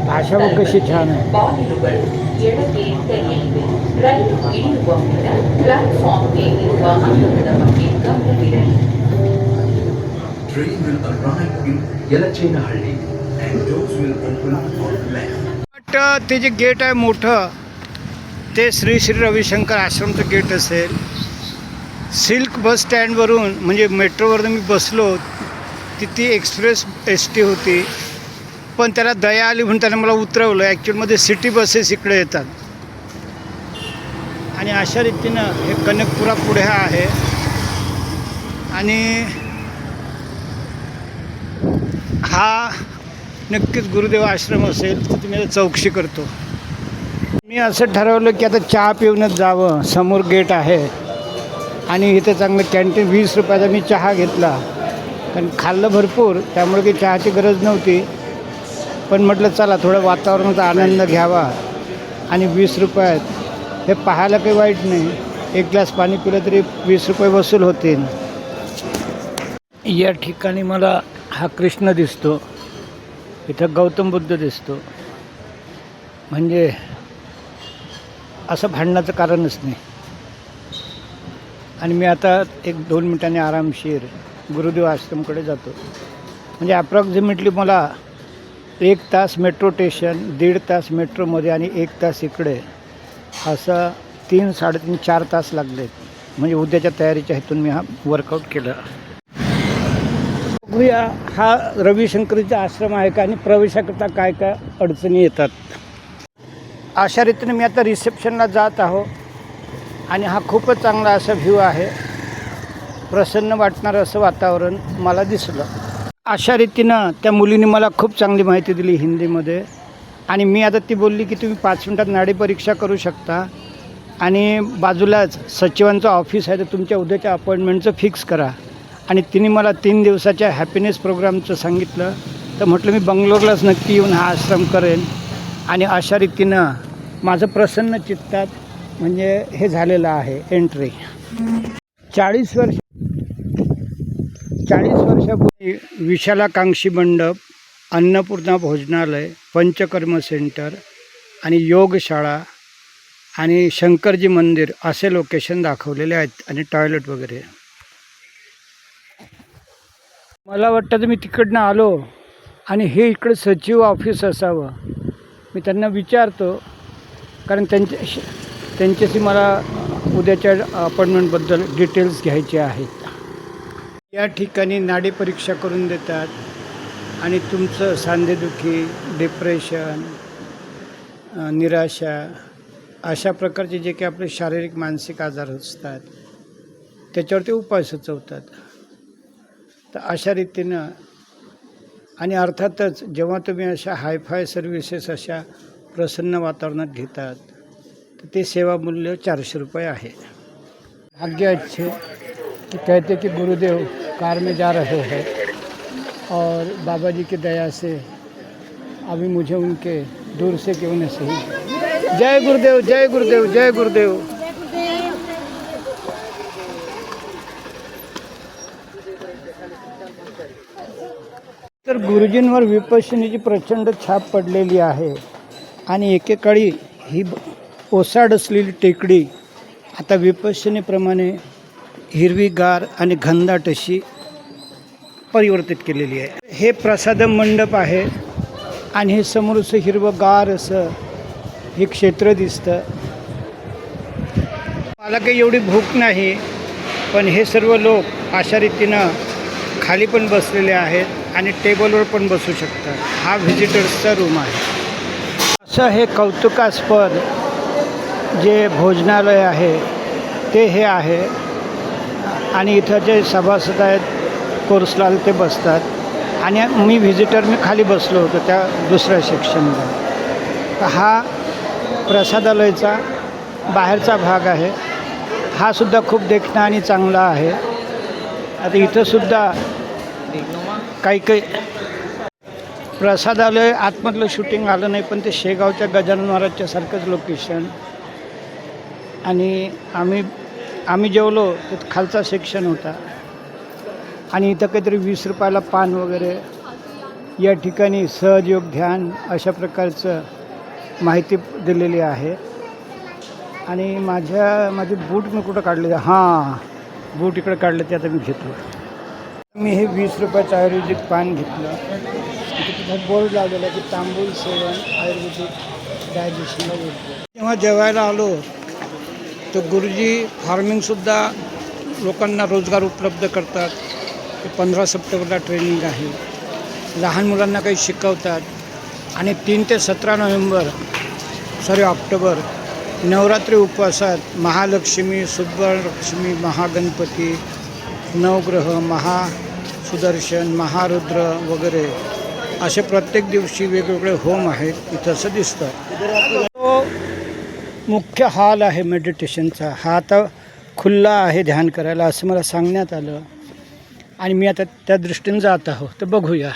ಭಾಷಾ ಕशी छान आहे. ಬಾಗಿಲುಗಳು ಎಡಕ್ಕೆ ತೆರೆಯಲಿವೆ. ರೈಲು ಇಳಿಯುವ ಮುನ್ನ ಪ್ಲಾಟ್ಫಾರ್ಮ್ಗೆ ಇರುವ ಅಂಗಳದ ಬಗ್ಗೆ ಗಮನವಿರಲಿ. Train will arrive in Yelachenahally and doors will open on the left. ते जे गेट आहे मोठं ते श्री श्री रविशंकर आश्रमचं गेट असेल. सिल्क बस स्टँडवरून म्हणजे मेट्रोवरून मी बसलो ती एक्सप्रेस एस टी होती, पण त्याला दया आली म्हणून त्याने मला उतरवलं. ॲक्च्युअलमध्ये सिटी बसेस इकडे येतात आणि अशा रीतीनं हे कनकपुरा पुढे आहे आणि हा नक्कीच गुरुदेव आश्रम असेल तर तुम्ही चौकशी करतो. मी असं ठरवलं की आता चहा पिऊनच जावं. समोर गेट आहे आणि इथे चांगलं कॅन्टीन 20 रुपयाचा मी चहा घेतला, कारण खाल्लं भरपूर त्यामुळे काही चहाची गरज नव्हती. पण म्हटलं चला थोडं वातावरणाचा आनंद घ्यावा आणि 20 रुपयात हे पाहायला काही वाईट नाही. एक ग्लास पाणी पिलं तरी 20 रुपये वसूल होतील. या ठिकाणी मला हा कृष्ण दिसतो, इथं गौतम बुद्ध दिसतो, म्हणजे असं भांडणाचं कारणच नाही. आणि मी आता 1-2 मिनिटांनी आरामशीर गुरुदेव आश्रमकडे जातो. म्हणजे अप्रॉक्सिमेटली मला 1 तास मेट्रो स्टेशन, 1.5 तास मेट्रोमध्ये आणि 1 तास इकडे, असं 3, 3.5, 4 तास लागलेत. म्हणजे उद्याच्या तयारीच्या हेतून मी हा वर्कआउट केला. बघूया हा रविशंकरीचा आश्रम आहे का आणि प्रवेशाकरता काय काय अडचणी येतात. अशा रीतीने मी आता रिसेप्शनला जात आहो आणि हा खूपच चांगला असा व्ह्यू आहे. प्रसन्न वाटणारं असं वातावरण मला दिसलं. अशा रीतीनं त्या मुलीने मला खूप चांगली माहिती दिली हिंदीमध्ये. आणि मी आता ती बोलली की तुम्ही 5 मिनिटात नाडी परीक्षा करू शकता आणि बाजूलाच सचिवांचं ऑफिस आहे, तर तुमच्या उद्याच्या अपॉइंटमेंटचं फिक्स करा. आणि तिने मला 3 दिवसाच्या हॅपीनेस प्रोग्रामचं सांगितलं. तर म्हटलं मी बंगलोरलाच नक्की येऊन हा आश्रम करेन. आणि अशा रीतीनं माझं प्रसन्न चित्तात म्हणजे हे झालेलं आहे एंट्री. 40 वर्षापूर्वी विशालाकांक्षी मंडप, अन्नपूर्णा भोजनालय, पंचकर्म सेंटर आणि योगशाळा आणि शंकरजी मंदिर असे लोकेशन दाखवलेले आहेत आणि टॉयलेट वगैरे. मला वाटतं तर मी तिकडनं आलो आणि हे इकडं सचिव ऑफिस असावं. मी त्यांना विचारतो, कारण त्यांच्याशी मला उद्याच्या अपॉइंटमेंटबद्दल डिटेल्स घ्यायचे आहेत. या ठिकाणी नाडी परीक्षा करून देतात आणि तुमचं सांधेदुखी, डिप्रेशन, निराशा अशा प्रकारचे जे काही आपले शारीरिक मानसिक आजार असतात त्याच्यावर ते उपाय सुचवतात. तर अशा रीतीनं आणि अर्थातच जेव्हा तुम्ही अशा हायफाय सर्व्हिसेस अशा प्रसन्न वातावरणात घेतात तर ते सेवा मूल्य 400 रुपये आहे. भाग्य अच्छे कि कहते कि गुरुदेव कार में जा रहे हैं और बाबा जी की दया से अभी मुझे उनके दूर से क्यों न सही. जय गुरुदेव, जय गुरुदेव, जय गुरुदेव. तर गुरुजींवर विपश्यनेची प्रचंड छाप पडलेली आहे आणि एकेकाळी ही ओसाड असलेली टेकडी आता विपश्यनेप्रमाणे हिरवीगार आणि घनदाट अशी परिवर्तित केलेली आहे. हे प्रसादम मंडप आहे आणि हे समोर असं हिरवंगार असं हे क्षेत्र दिसतं. मला काही एवढी भूक नाही, पण हे सर्व लोक अशा रीतीनं खाली पण बसलेले आहेत आणि टेबलवर पण बसू शकतात. हा व्हिजिटर्सचा रूम आहे. असं हे कौतुकास्पद जे भोजनालय आहे ते हे आहे आणि इथं जे सभासद आहेत कोर्सलाल ते बसतात आणि मी मी खाली बसलो होतो त्या दुसऱ्या सेक्शनला. हा प्रसादालयाचा बाहेरचा भाग आहे. हा सुद्धा खूप देखणा आणि चांगला आहे. आता इथंसुद्धा काही प्रसादालय आतमधलं शूटिंग आलं नाही, पण ते शेगावच्या गजानन महाराजच्या सारखंच लोकेशन. आणि आम्ही जेवलो तर खालचा सेक्शन होता आणि इथं काहीतरी 20 रुपयाला पान वगैरे या ठिकाणी सहजयोग ध्यान अशा प्रकारचं माहिती दिलेली आहे. आणि माझे बूट मी कुठं काढले, हां बूट इकडे काढले, ते आता मी घेतलो. मी हे 20 रुपयाचं आयुर्वेदिक पान घेतलं. तिथे बोर्ड लावलेला की तांबूल सेवन आयुर्वेदिक डायजेशनला योग्य. जेव्हा जेवायला आलो तर गुरुजी फार्मिंगसुद्धा लोकांना रोजगार उपलब्ध करतात. 15 सप्टेंबरला ट्रेनिंग आहे. लहान मुलांना काही शिकवतात. आणि 3 ते 17 ऑक्टोबर नवरात्री उपवासात महालक्ष्मी, सुब्रलक्ष्मी, महागणपती, नवग्रह, महासुदर्शन, महारुद्र वगैरे असे प्रत्येक दिवशी वेगवेगळे होम आहेत. इथं असं दिसतं. तो मुख्य हॉल आहे मेडिटेशनचा, हा आता खुल्ला आहे ध्यान करायला असं मला सांगण्यात आलं. आणि मी आता त्या दृष्टीने जात आहो, तर बघूया.